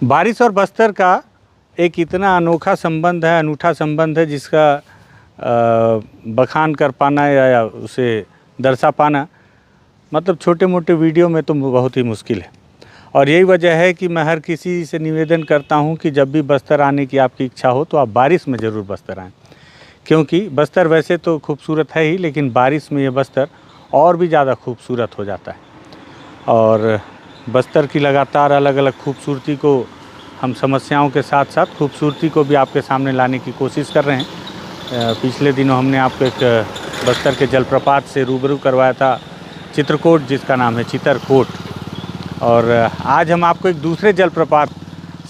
बारिश और बस्तर का एक इतना अनोखा संबंध है, अनूठा संबंध है, जिसका बखान कर पाना या उसे दर्शा पाना मतलब छोटे मोटे वीडियो में तो बहुत ही मुश्किल है। और यही वजह है कि मैं हर किसी से निवेदन करता हूं कि जब भी बस्तर आने की आपकी इच्छा हो तो आप बारिश में ज़रूर बस्तर आएँ, क्योंकि बस्तर वैसे तो खूबसूरत है ही, लेकिन बारिश में ये बस्तर और भी ज़्यादा खूबसूरत हो जाता है। और बस्तर की लगातार अलग अलग खूबसूरती को हम समस्याओं के साथ साथ खूबसूरती को भी आपके सामने लाने की कोशिश कर रहे हैं। पिछले दिनों हमने आपको एक बस्तर के जलप्रपात से रूबरू करवाया था, चित्रकूट, जिसका नाम है चित्रकूट। और आज हम आपको एक दूसरे जलप्रपात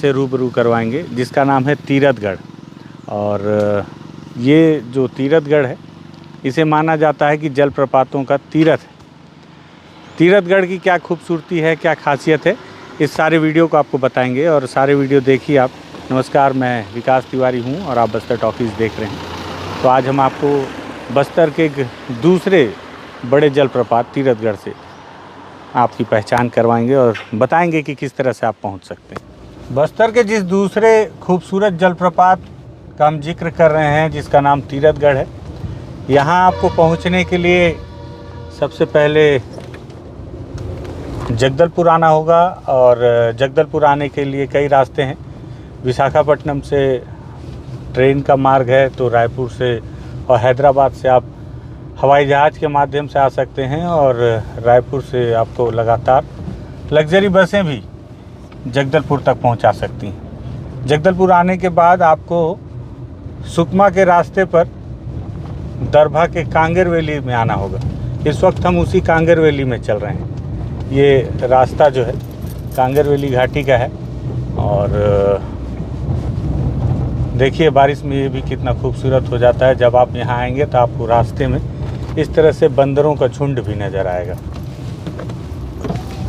से रूबरू करवाएंगे जिसका नाम है तीरथगढ़। और ये जो तीरथगढ़ है, इसे माना जाता है कि जलप्रपातों का तीरथ है। तीरथगढ़ की क्या खूबसूरती है, क्या खासियत है, इस सारे वीडियो को आपको बताएंगे और सारे वीडियो देखिए आप। नमस्कार, मैं विकास तिवारी हूँ और आप बस्तर टॉकीज़ देख रहे हैं। तो आज हम आपको बस्तर के एक दूसरे बड़े जलप्रपात तीरथगढ़ से आपकी पहचान करवाएंगे और बताएंगे कि किस तरह से आप पहुँच सकते हैं। बस्तर के जिस दूसरे खूबसूरत जलप्रपात का हम जिक्र कर रहे हैं, जिसका नाम तीरथगढ़ है, यहाँ आपको पहुँचने के लिए सबसे पहले जगदलपुर आना होगा। और जगदलपुर आने के लिए कई रास्ते हैं। विशाखापट्टनम से ट्रेन का मार्ग है, तो रायपुर से और हैदराबाद से आप हवाई जहाज़ के माध्यम से आ सकते हैं। और रायपुर से आपको लगातार लग्जरी बसें भी जगदलपुर तक पहुंचा सकती हैं। जगदलपुर आने के बाद आपको सुकमा के रास्ते पर दरभा के कांगेर वैली में आना होगा। इस वक्त हम उसी कांगेर वैली में चल रहे हैं। ये रास्ता जो है कांगेर वैली घाटी का है। और देखिए बारिश में ये भी कितना खूबसूरत हो जाता है। जब आप यहाँ आएंगे तो आपको रास्ते में इस तरह से बंदरों का झुंड भी नज़र आएगा।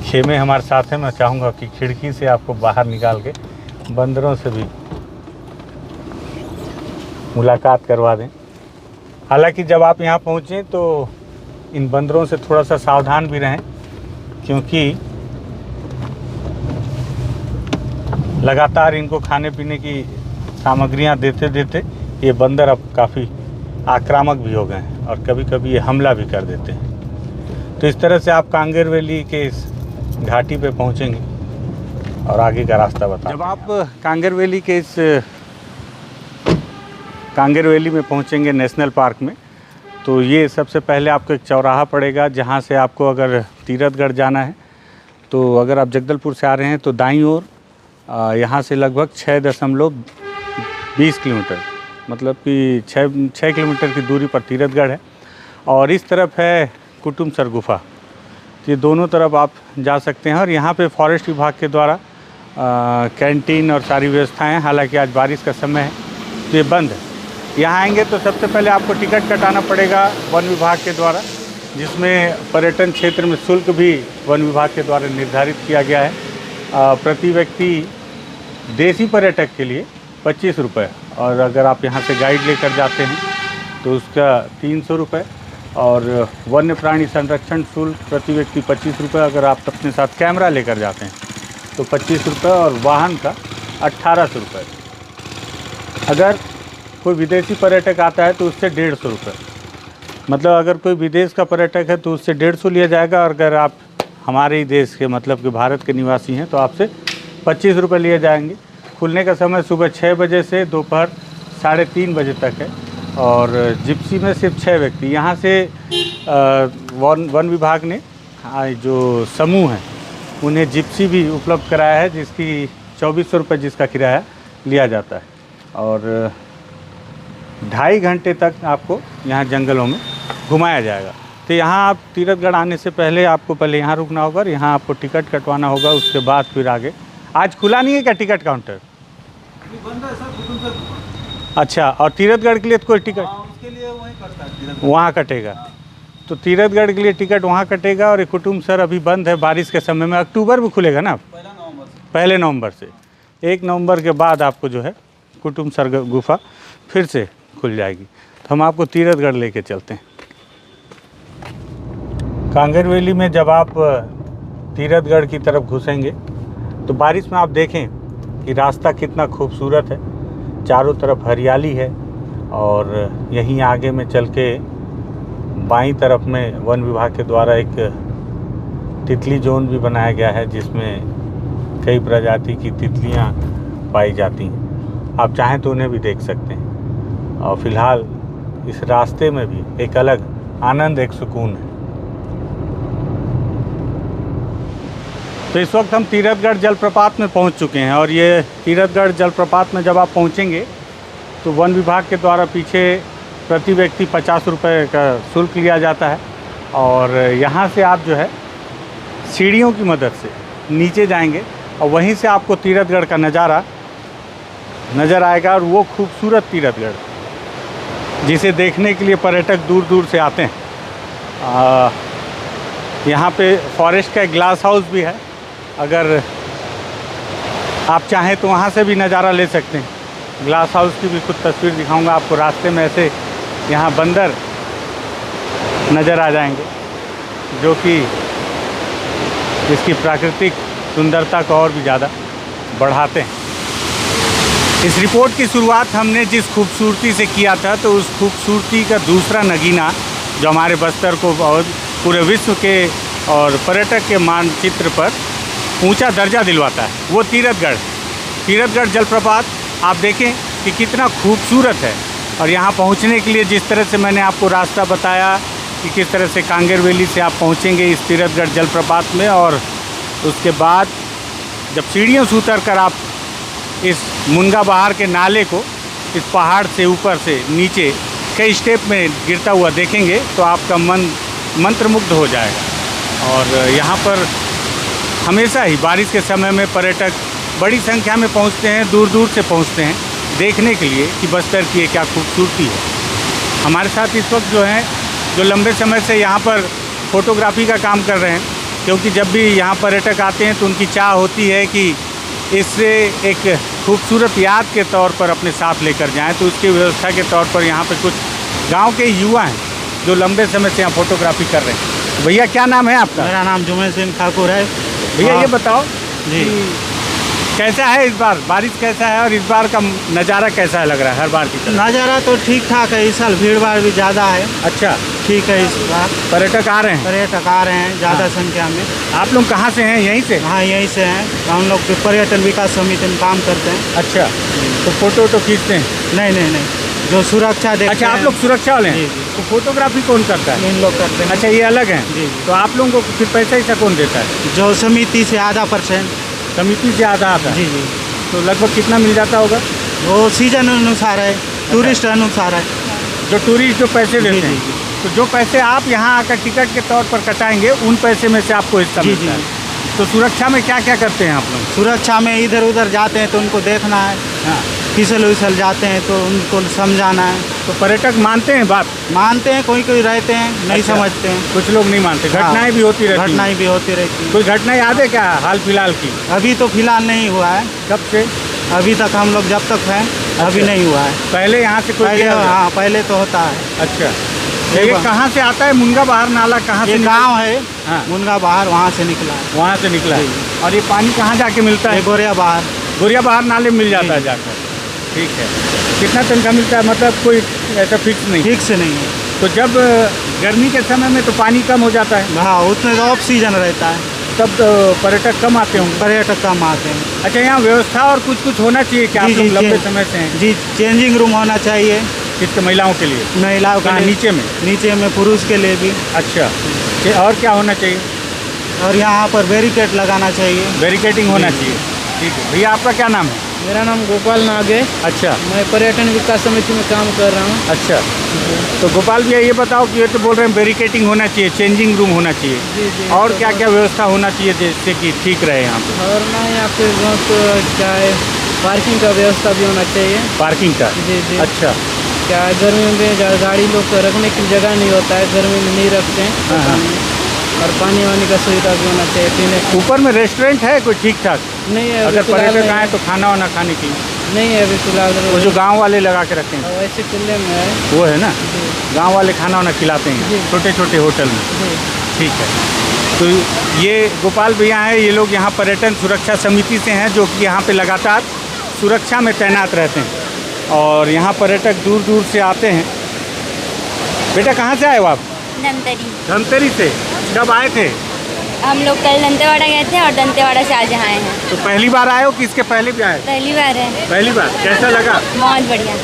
खेमे हमारे साथ हैं, मैं चाहूँगा कि खिड़की से आपको बाहर निकाल के बंदरों से भी मुलाकात करवा दें। हालांकि जब आप यहाँ पहुँचें तो इन बंदरों से थोड़ा सा सावधान भी रहें, क्योंकि लगातार इनको खाने पीने की सामग्रियाँ देते देते ये बंदर अब काफ़ी आक्रामक भी हो गए हैं और कभी कभी ये हमला भी कर देते हैं। तो इस तरह से आप कांगेर वैली के इस घाटी पे पहुँचेंगे और आगे का रास्ता बताएं। जब आप कांगेर वैली के इस कांगेर वैली में पहुँचेंगे नेशनल पार्क में, तो ये सबसे पहले आपको एक चौराहा पड़ेगा, जहाँ से आपको अगर तीरथगढ़ जाना है तो अगर आप जगदलपुर से आ रहे हैं तो दाईं ओर यहाँ से लगभग 6.20 किलोमीटर, मतलब कि 6 किलोमीटर की दूरी पर तीरथगढ़ है। और इस तरफ है कुटुमसर गुफा। तो ये दोनों तरफ आप जा सकते हैं। और यहाँ पे फॉरेस्ट विभाग के द्वारा कैंटीन और सारी व्यवस्थाएं हैं। हालांकि आज बारिश का समय है तो ये बंद है। यहाँ आएंगे तो सबसे पहले आपको टिकट कटाना पड़ेगा वन विभाग के द्वारा, जिसमें पर्यटन क्षेत्र में शुल्क भी वन विभाग के द्वारा निर्धारित किया गया है। प्रति व्यक्ति देसी पर्यटक के लिए 25 रुपये, और अगर आप यहाँ से गाइड लेकर जाते हैं तो उसका 300 रुपये। और वन्य प्राणी संरक्षण शुल्क प्रति व्यक्ति 25 रुपये। अगर आप अपने साथ कैमरा लेकर जाते हैं तो 25 रुपये, और वाहन का 1800 रुपये। अगर कोई विदेशी पर्यटक आता है तो उससे 150 रुपये, मतलब अगर कोई विदेश का पर्यटक है तो उससे 150 लिया जाएगा। और अगर आप हमारे ही देश के, मतलब कि भारत के निवासी हैं, तो आपसे 25 रुपये लिए जाएंगे। खुलने का समय सुबह 6 बजे से दोपहर 3:30 बजे तक है। और जिप्सी में सिर्फ 6 व्यक्ति। यहाँ से वन विभाग ने जो समूह हैं उन्हें जिप्सी भी उपलब्ध कराया है, जिसकी 2400 रुपये जिसका किराया लिया जाता है। और 2.5 घंटे तक आपको यहाँ जंगलों में घुमाया जाएगा। तो यहाँ आप तीरथगढ़ आने से पहले आपको पहले यहाँ रुकना होगा और यहाँ आपको टिकट कटवाना होगा। उसके बाद फिर आगे। आज खुला नहीं है क्या टिकट काउंटर? बंद है सर। अच्छा, और तीरथगढ़ के लिए तो कोई टिकट उसके लिए वहीं कटता है, वहाँ कटेगा। तो तीरथगढ़ के लिए टिकट वहाँ कटेगा। और कुटुमसर अभी बंद है बारिश के समय में। अक्टूबर में खुलेगा ना, 1 नवंबर से। 1 नवंबर के बाद आपको जो है कुटुमसर गुफा फिर से खुल जाएगी। तो हम आपको तीरथगढ़ लेके चलते हैं। कांगेर वैली में जब आप तीरथगढ़ की तरफ घुसेंगे तो बारिश में आप देखें कि रास्ता कितना खूबसूरत है, चारों तरफ हरियाली है। और यहीं आगे में चल के बाईं तरफ में वन विभाग के द्वारा एक तितली जोन भी बनाया गया है, जिसमें कई प्रजाति की तितलियां पाई जाती हैं। आप चाहें तो उन्हें भी देख सकते हैं। और फिलहाल इस रास्ते में भी एक अलग आनंद, एक सुकून है। तो इस वक्त हम तीरथगढ़ जलप्रपात में पहुंच चुके हैं, और ये तीरथगढ़ जलप्रपात में जब आप पहुंचेंगे तो वन विभाग के द्वारा पीछे प्रति व्यक्ति 50 रुपये का शुल्क लिया जाता है। और यहाँ से आप जो है सीढ़ियों की मदद से नीचे जाएंगे और वहीं से आपको तीरथगढ़ का नज़ारा नज़र आएगा। और वो खूबसूरत तीरथगढ़ जिसे देखने के लिए पर्यटक दूर दूर से आते हैं। यहाँ पे फॉरेस्ट का एक ग्लास हाउस भी है, अगर आप चाहें तो वहाँ से भी नज़ारा ले सकते हैं। ग्लास हाउस की भी कुछ तस्वीर दिखाऊंगा आपको। रास्ते में ऐसे यहाँ बंदर नज़र आ जाएंगे, जो कि इसकी प्राकृतिक सुंदरता को और भी ज़्यादा बढ़ाते हैं। इस रिपोर्ट की शुरुआत हमने जिस खूबसूरती से किया था, तो उस खूबसूरती का दूसरा नगीना जो हमारे बस्तर को और पूरे विश्व के और पर्यटक के मानचित्र पर ऊंचा दर्जा दिलवाता है, वो तीरथगढ़ जलप्रपात। आप देखें कि कितना खूबसूरत है। और यहाँ पहुँचने के लिए जिस तरह से मैंने आपको रास्ता बताया कि किस तरह से कांगेर वैली से आप पहुँचेंगे इस तीरथगढ़ जलप्रपात में, और उसके बाद जब सीढ़ियों से उतर कर आप इस मुनगा बहार के नाले को इस पहाड़ से ऊपर से नीचे कई स्टेप में गिरता हुआ देखेंगे तो आपका मन मंत्रमुग्ध हो जाएगा। और यहाँ पर हमेशा ही बारिश के समय में पर्यटक बड़ी संख्या में पहुँचते हैं, दूर दूर से पहुँचते हैं देखने के लिए कि बस्तर की क्या खूबसूरती है। हमारे साथ इस वक्त जो हैं, जो लंबे समय से यहाँ पर फ़ोटोग्राफी का काम कर रहे हैं, क्योंकि जब भी यहाँ पर्यटक आते हैं तो उनकी चाह होती है कि इससे एक खूबसूरत याद के तौर पर अपने साथ लेकर जाएं। तो उसकी व्यवस्था के तौर पर यहाँ पर कुछ गांव के युवा हैं जो लंबे समय से यहाँ फ़ोटोग्राफी कर रहे हैं। भैया क्या नाम है आपका? मेरा नाम जुमैन सिंह ठाकुर है। भैया ये बताओ जी, कैसा है इस बार, बारिश कैसा है और इस बार का नज़ारा कैसा लग रहा है हर बार की तरह? नज़ारा तो ठीक ठाक है। इस साल भीड़ भाड़ भी ज़्यादा है। अच्छा, ठीक है। इस बार पर्यटक आ रहे हैं? पर्यटक आ रहे हैं ज़्यादा संख्या में। आप लोग कहाँ से हैं? यहीं से? हाँ, यहीं से हैं। हम लोग पर्यटन विकास समिति में काम करते हैं। अच्छा, तो फोटो तो खींचते हैं? नहीं, जो सुरक्षा देखते अच्छा, हैं। आप लोग सुरक्षा वाले हैं? जी, जी। तो फोटोग्राफी कौन करता है? इन लोग करते हैं। अच्छा, ये अलग है। जी। तो आप लोगों को फिर पैसा ऐसा कौन देता है? जो समिति से आधा %। समिति से आधा आता है? जी। तो लगभग कितना मिल जाता होगा? वो सीजन अनुसार है, टूरिस्ट अनुसार है। जो टूरिस्ट जो पैसे जी, देते हैं, जी। तो जो पैसे आप यहाँ आकर टिकट के तौर पर कटाएंगे उन पैसे में से आपको हिस्सा जी, मिलता जी। है। तो सुरक्षा में क्या क्या करते हैं आप लोग? सुरक्षा में इधर उधर जाते हैं तो उनको देखना है। हाँ, फिसल विसल जाते हैं तो उनको समझाना है। तो पर्यटक मानते हैं बात? मानते हैं, कोई रहते हैं नहीं अच्छा। समझते हैं। कुछ लोग नहीं मानते। हाँ। घटनाएं भी होती रहती हैं? घटनाएं भी होती रहती हैं। कोई घटना याद है क्या हाल फिलहाल की? अभी तो फिलहाल नहीं हुआ है। कब से? अभी तक हम लोग जब तक हैं अभी अच्छा। नहीं हुआ है। पहले यहाँ से कोई पहले गया हुआ? हाँ, पहले तो होता है। अच्छा, एक ये बार- कहाँ से आता है? मुनगा बहार नाला कहाँ से? ये गांव है हाँ। मुनगा बहार, वहाँ से निकला है। वहाँ से निकला है। जी। और ये पानी कहाँ जाके मिलता ये है? गोरिया बहार। गोरिया बहार नाले में मिल जाता है जी। जाकर। ठीक है। कितना तनख्वाह मिलता है? मतलब कोई ऐसा फिक्स नहीं? ठीक से नहीं है। तो जब गर्मी के समय में तो पानी कम हो जाता है, हाँ, उतने तो ऑफ सीजन रहता है, तब तो पर्यटक कम आते होंगे। पर्यटक कम आते हैं। अच्छा, यहाँ व्यवस्था और कुछ होना चाहिए क्या? आप जी, लोग जी, लंबे जी। समय से हैं। जी, चेंजिंग रूम होना चाहिए किसके? महिलाओं के लिए? महिलाओं के कहाँ? लिए। नीचे में? नीचे में पुरुष के लिए भी। अच्छा, और क्या होना चाहिए? और यहाँ पर बैरिकेड लगाना चाहिए। बैरिकेडिंग होना जी। चाहिए। ठीक है। भैया आपका क्या नाम है? मेरा नाम गोपाल नाग है। अच्छा मैं पर्यटन विकास समिति में काम कर रहा हूँ। अच्छा, तो गोपाल भैया ये बताओ कि ये तो बोल रहे हैं बैरिकेडिंग होना चाहिए, चेंजिंग रूम होना चाहिए, जी जी। और तो क्या क्या व्यवस्था होना चाहिए जिससे कि ठीक रहे यहाँ पे? और ना यहाँ पे बहुत क्या है, पार्किंग का व्यवस्था भी होना चाहिए। पार्किंग का? जी जी। अच्छा, क्या है, गर्मी में गाड़ी लोग को रखने की जगह नहीं होता है, गर्मी में नहीं रखते हैं। हाँ, हाँ। और पानी वानी का सुविधा भी होना चाहिए पीने का। ऊपर में रेस्टोरेंट है कोई ठीक ठाक? नहीं है अगर अभी फिलहाल पर्यटक नहीं आए है। तो खाना वाना खाने के लिए? नहीं है अभी फिलहाल। वो जो गांव वाले लगा के रखते हैं वैसे खुले में है। वो है ना, जी गांव वाले खाना वाना खिलाते हैं जी। छोटे छोटे होटल में। जी। ठीक है। तो ये गोपाल भैया हैं, ये लोग यहाँ पर्यटन सुरक्षा समिति से हैं, जो कि यहाँ पे लगातार सुरक्षा में तैनात रहते हैं और यहाँ पर्यटक दूर दूर से आते हैं। बेटा कहाँ से आए हो आप? धमतरी। धमतरी से। कब आए थे? हम लोग कल दंतेवाड़ा गए थे और दंतेवाड़ा से आज यहाँ आए हैं। तो पहली बार आए हो कि इसके पहले भी आए? पहली बार है। पहली बार। कैसा लगा? बहुत बढ़िया।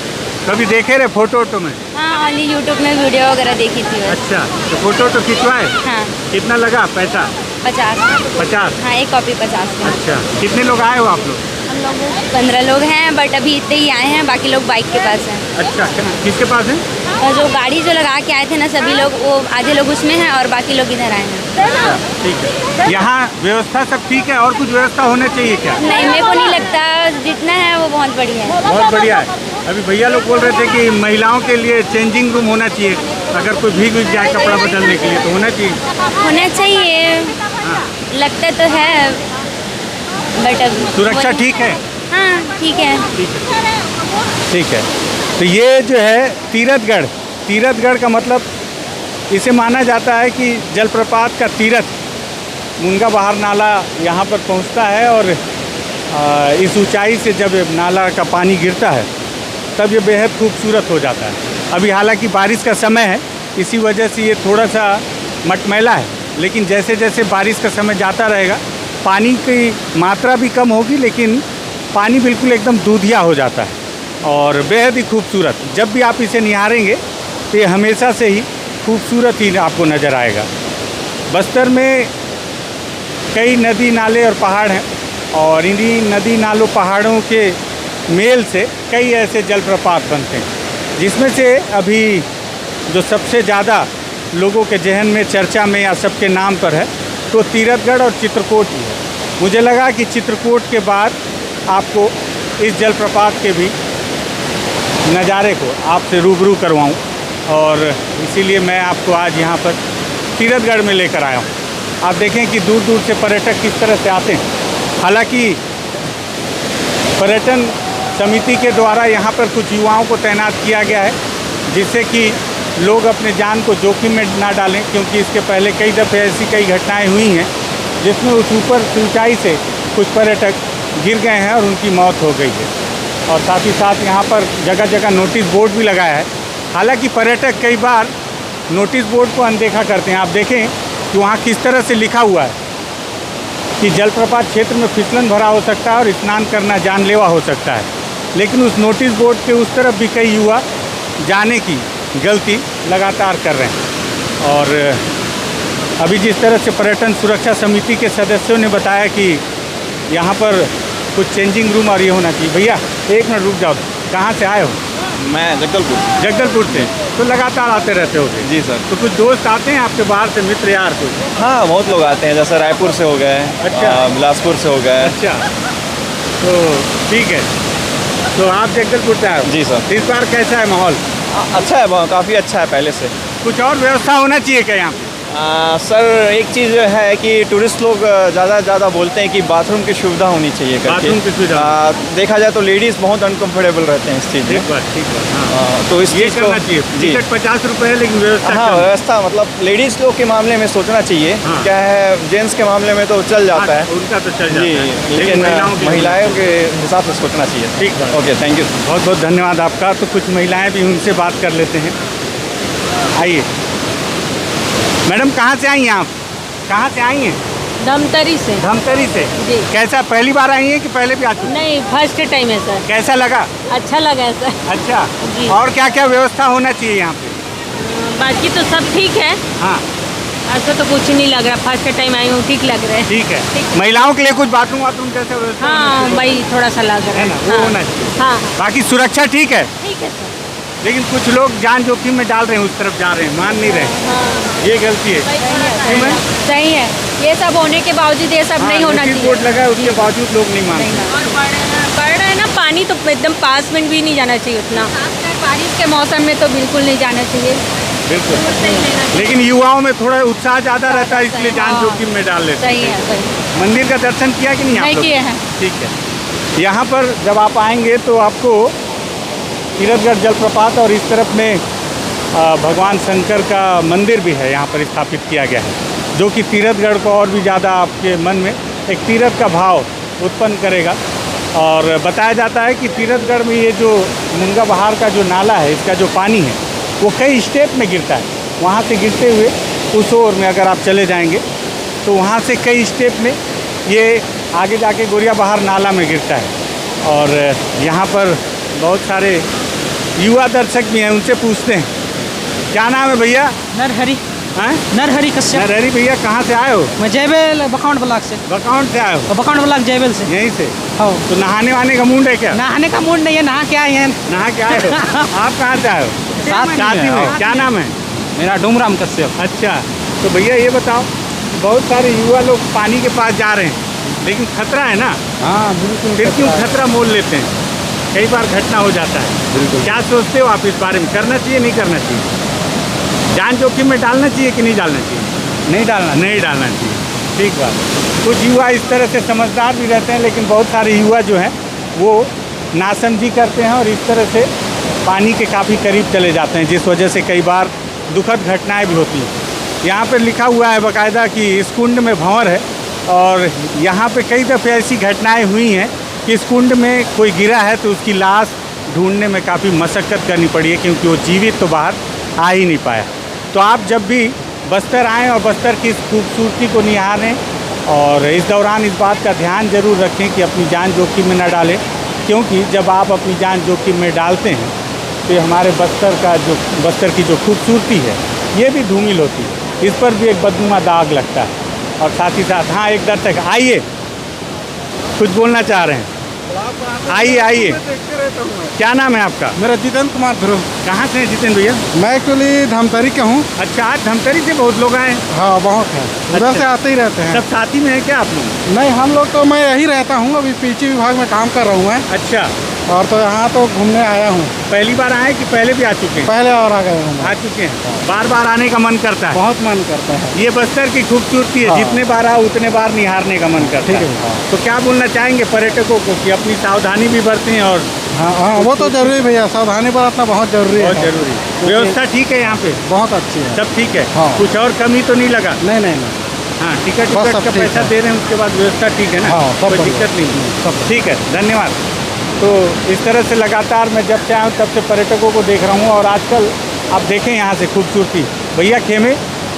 कभी देखे रहे फोटो वोटो में? हाँ, ओनली यूट्यूब में वीडियो वगैरह देखी थी बस। अच्छा, तो फोटो वोटो खिंचवाए? हाँ। कितना लगा पैसा? 50। 50? हाँ, एक कॉपी 50 की। अच्छा, कितने लोग आए हो आप लोग? हम लोग 15 लोग हैं, बट अभी इतने ही आए हैं, बाकी लोग बाइक के पास हैं। अच्छा, किसके पास है? और जो गाड़ी जो लगा के आए थे ना सभी लोग, वो आधे लोग उसमें हैं और बाकी लोग इधर आए हैं। ठीक है। यहाँ व्यवस्था सब ठीक है और कुछ व्यवस्था होना चाहिए क्या? नहीं, मेरे को नहीं लगता, जितना है वो बहुत बढ़िया है। बहुत बढ़िया है। अभी भैया लोग बोल रहे थे कि महिलाओं के लिए चेंजिंग रूम होना चाहिए, अगर कोई भीग जाए कपड़ा बदलने के लिए तो होना चाहिए। होना चाहिए, लगता तो है, बट अब सुरक्षा ठीक है? हाँ, ठीक है। ठीक है। तो ये जो है तीरथगढ़, तीरथगढ़ का मतलब इसे माना जाता है कि जलप्रपात का तीरथ मुनगा बहार नाला यहाँ पर पहुँचता है और इस ऊंचाई से जब नाला का पानी गिरता है तब ये बेहद खूबसूरत हो जाता है। अभी हालांकि बारिश का समय है, इसी वजह से ये थोड़ा सा मटमैला है, लेकिन जैसे जैसे बारिश का समय जाता रहेगा पानी की मात्रा भी कम होगी, लेकिन पानी बिल्कुल एकदम दूधिया हो जाता है और बेहद ही खूबसूरत। जब भी आप इसे निहारेंगे तो ये हमेशा से ही खूबसूरत ही आपको नज़र आएगा। बस्तर में कई नदी नाले और पहाड़ हैं और इन्हीं नदी नालों पहाड़ों के मेल से कई ऐसे जलप्रपात बनते हैं, जिसमें से अभी जो सबसे ज़्यादा लोगों के जहन में चर्चा में या सबके नाम पर है तो तीरथगढ़ और चित्रकूट ही है। मुझे लगा कि चित्रकूट के बाद आपको इस जलप्रपात के भी नज़ारे को आपसे रूबरू करवाऊं और इसीलिए मैं आपको आज यहाँ पर तीरथगढ़ में लेकर आया हूँ। आप देखें कि दूर दूर से पर्यटक किस तरह से आते हैं। हालांकि पर्यटन समिति के द्वारा यहाँ पर कुछ युवाओं को तैनात किया गया है, जिससे कि लोग अपने जान को जोखिम में ना डालें, क्योंकि इसके पहले कई दफ़े ऐसी कई घटनाएं हुई हैं जिसमें उस ऊपर ऊंचाई से कुछ पर्यटक गिर गए हैं और उनकी मौत हो गई है। और साथ ही साथ यहाँ पर जगह जगह नोटिस बोर्ड भी लगाया है। हालांकि पर्यटक कई बार नोटिस बोर्ड को अनदेखा करते हैं। आप देखें कि वहाँ किस तरह से लिखा हुआ है कि जलप्रपात क्षेत्र में फिसलन भरा हो सकता है और स्नान करना जानलेवा हो सकता है, लेकिन उस नोटिस बोर्ड के उस तरफ भी कई युवा जाने की गलती लगातार कर रहे हैं। और अभी जिस तरह से पर्यटन सुरक्षा समिति के सदस्यों ने बताया कि यहाँ पर कुछ चेंजिंग रूम और ये होना चाहिए। भैया एक मिनट रुक जाओ, कहाँ से आए हो? मैं जगदलपुर। जगदलपुर से। तो लगातार आते रहते होगे? जी सर। तो कुछ दोस्त आते हैं आपके बाहर से, मित्र यार कुछ? हाँ, बहुत लोग आते हैं, जैसे रायपुर से हो गए। अच्छा। बिलासपुर से हो गए। अच्छा, तो ठीक है। तो आप जगदलपुर से आए हो? जी सर। इस बार कैसा है माहौल? अच्छा है, काफ़ी अच्छा है पहले से। कुछ और व्यवस्था होना चाहिए क्या यहाँ पे? सर एक चीज़ है कि टूरिस्ट लोग ज़्यादा बोलते हैं कि बाथरूम की सुविधा होनी चाहिए करके। बाथरूम की सुविधा। देखा जाए तो लेडीज़ बहुत अनकम्फर्टेबल रहते हैं इस चीज़ में। ठीक बात। हाँ। तो इस ये चीज़ करना को चाहिए। जी। टिकट 50 रुपये है, लेकिन व्यवस्था हाँ, कम है। व्यवस्था मतलब लेडीज़ लोग के मामले में सोचना चाहिए। हाँ। क्या है, जेंट्स के मामले में तो चल जाता है। उनका तो चल जी, जाता है, लेकिन महिलाओं लिए- के हिसाब से सोचना चाहिए। ठीक है। Okay, thank you. बहुत बहुत धन्यवाद आपका। तो कुछ महिलाएं भी उनसे बात कर लेते हैं। आइए मैडम, कहाँ से आई हैं आप? कहाँ से आई हैं? धमतरी से। धमतरी से। जी। कैसा, पहली बार आई हैं कि पहले भी आ चुकी? नहीं, फर्स्ट टाइम है सर। कैसा लगा? अच्छा लगा है सर। अच्छा। जी। और क्या क्या व्यवस्था होना चाहिए यहाँ पे? बाकी तो सब ठीक है, हाँ ऐसा तो कुछ नहीं लग रहा। फर्स्ट टाइम आई हूँ, ठीक लग रहा है। ठीक है। महिलाओं के लिए कुछ बाथरूम वाथरूम जैसा व्यवस्था होना हाँ चाहिए? भाई, थोड़ा सा लग रहा है है। ना, वो होना चाहिए। हाँ, बाकी सुरक्षा ठीक है, ठीक है सर। लेकिन कुछ लोग जान जोखिम में डाल रहे हैं, उस तरफ जा रहे हैं, मान नहीं रहे। हाँ, ये गलती है। क्यों मैम? सही है। ये सब होने के बावजूद ये सब नहीं होना नोटिस चाहिए। बोर्ड लगा है, उसके बावजूद लोग नहीं मानते। और बढ़ रहा है ना पानी, तो एकदम पास में भी नहीं जाना चाहिए उतना। बारिश के मौसम में तो बिल्कुल नहीं जाना चाहिए। बिल्कुल। लेकिन युवाओं में थोड़ा उत्साह ज़्यादा रहता है, इसलिए जान हाँ। जोखिम में डाल लेते सही हैं। है, सही। मंदिर का दर्शन किया कि नहीं आप नहीं लोग? किए हैं। ठीक है। यहाँ पर जब आप आएंगे तो आपको तीरथगढ़ जलप्रपात और इस तरफ में भगवान शंकर का मंदिर भी है यहाँ पर स्थापित किया गया है। जो कि तीरथगढ़ को और भी ज़्यादा आपके मन में एक तीरथ का भाव उत्पन्न करेगा। और बताया जाता है कि तीरथगढ़ में ये जो मुंगा बहार का जो नाला है, इसका जो पानी है वो कई स्टेप में गिरता है। वहाँ से गिरते हुए उस ओर में अगर आप चले जाएंगे तो वहाँ से कई स्टेप में ये आगे जाके गोरिया बहार नाला में गिरता है। और यहाँ पर बहुत सारे युवा दर्शक भी हैं, उनसे पूछते हैं क्या नाम है भैया? नरहरी हैं? नरहरी कश्यप। नरहरी भैया कहाँ से आए हो? मैं जयबेल बकाउंट ब्लॉक से। बकाउंट से आए हो? बकाउंट ब्लॉक जयबेल से। यहीं से? हाँ। तो नहाने वाने का मूड है क्या? नहाने का मूड नहीं है, नहा के आए हैं। नहा के आए हो? आप कहाँ से आए हो? साथी में। क्या नाम है? मेरा डूमराम कश्यप। अच्छा, तो भैया ये बताओ, बहुत सारे युवा लोग पानी के पास जा रहे हैं लेकिन खतरा है ना, हाँ बिल्कुल। फिर क्यों खतरा मोल लेते हैं? कई बार घटना हो जाता है। बिल्कुल। क्या सोचते हो आप इस बारे में? करना चाहिए नहीं करना चाहिए? जान जोखिम में डालना चाहिए कि नहीं डालना चाहिए? नहीं डालना। नहीं डालना चाहिए, ठीक बात है। कुछ युवा इस तरह से समझदार भी रहते हैं लेकिन बहुत सारे युवा जो हैं वो नासमझी करते हैं और इस तरह से पानी के काफ़ी करीब चले जाते हैं, जिस वजह से कई बार दुखद घटनाएं भी होती हैं। यहाँ पर लिखा हुआ है बाकायदा कि इस कुंड में भंवर है और यहाँ पे कई दफ़े ऐसी घटनाएं हुई हैं कि इस कुंड में कोई गिरा है तो उसकी लाश ढूंढने में काफ़ी मशक्क़त करनी पड़ी है, क्योंकि वो जीवित तो बाहर आ ही नहीं पाया। तो आप जब भी बस्तर आएँ और बस्तर की इस खूबसूरती को निहारें और इस दौरान इस बात का ध्यान ज़रूर रखें कि अपनी जान जोखिम में न डालें, क्योंकि जब आप अपनी जान जोखिम में डालते हैं तो ये हमारे बस्तर की जो खूबसूरती है ये भी धूमिल होती है, इस पर भी एक बदनुमा दाग लगता है। और साथ ही साथ हाँ, एक दर्शक आइए, कुछ बोलना चाह रहे हैं, आइए आइए। क्या नाम है आपका? मेरा जितेंद्र कुमार ध्रुव। कहाँ से हैं जितेंद्र भैया? मैं एक्चुअली धमतरी के हूँ। अच्छा, आज धमतरी से बहुत लोग आए हैं? हाँ बहुत है, उधर अच्छा। से आते ही रहते हैं। सब साथी में है क्या आप लोग? नहीं, हम लोग तो मैं यही रहता हूँ, अभी पीछे विभाग में काम कर रहा हूँ मैं। अच्छा, और तो यहाँ तो घूमने आया हूँ। पहली बार आए कि पहले भी आ चुके हैं? पहले और आ गए हूँ मैं। आ चुके हैं। बार बार आने का मन करता है? बहुत मन करता है। ये बस्तर की खूबसूरती है, हाँ। जितने बार आओ उतने बार निहारने का मन करता ठीक है। है। हाँ। तो क्या बोलना चाहेंगे पर्यटकों को कि अपनी सावधानी भी बरतें? और हाँ हाँ, वो तो जरूरी है भैया, सावधानी बरतना बहुत जरूरी है। बहुत जरूरी। व्यवस्था ठीक है यहाँ पे? बहुत अच्छी है। सब ठीक है? हाँ। कुछ और कमी तो नहीं लगा? नहीं नहीं नहीं। हाँ, टिकट बस विकट सब का ठीक पैसा है। दे रहे हैं, उसके बाद व्यवस्था ठीक है ना? हाँ, सब कोई बढ़िया। दिक्कत नहीं? सब ठीक है, धन्यवाद। तो इस तरह से लगातार मैं जब से आया हूँ तब से पर्यटकों को देख रहा हूँ। और आजकल आप देखें यहाँ से खूबसूरती। भैया खेमे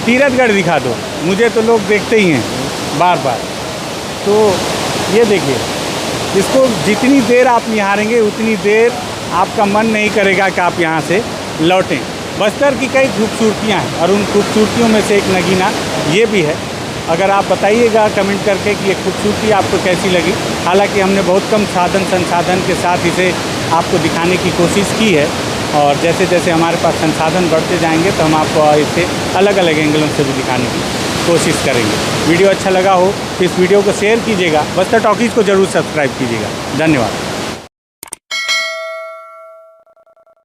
तीरथगढ़ दिखा दो, मुझे तो लोग देखते ही हैं बार बार। तो ये देखिए, इसको जितनी देर आप निहारेंगे उतनी देर आपका मन नहीं करेगा कि आप यहाँ से लौटें। बस्तर की कई खूबसूरतियाँ हैं और उन खूबसूरतियों में से एक नगीना ये भी है। अगर आप बताइएगा कमेंट करके कि ये खूबसूरती आपको कैसी लगी। हालांकि हमने बहुत कम साधन संसाधन के साथ इसे आपको दिखाने की कोशिश की है, और जैसे जैसे हमारे पास संसाधन बढ़ते जाएंगे तो हम आपको इसे अलग अलग एंगलों से भी दिखाने की कोशिश करेंगे। वीडियो अच्छा लगा हो तो इस वीडियो को शेयर कीजिएगा, बस्तर टॉकीज़ को ज़रूर सब्सक्राइब कीजिएगा। धन्यवाद।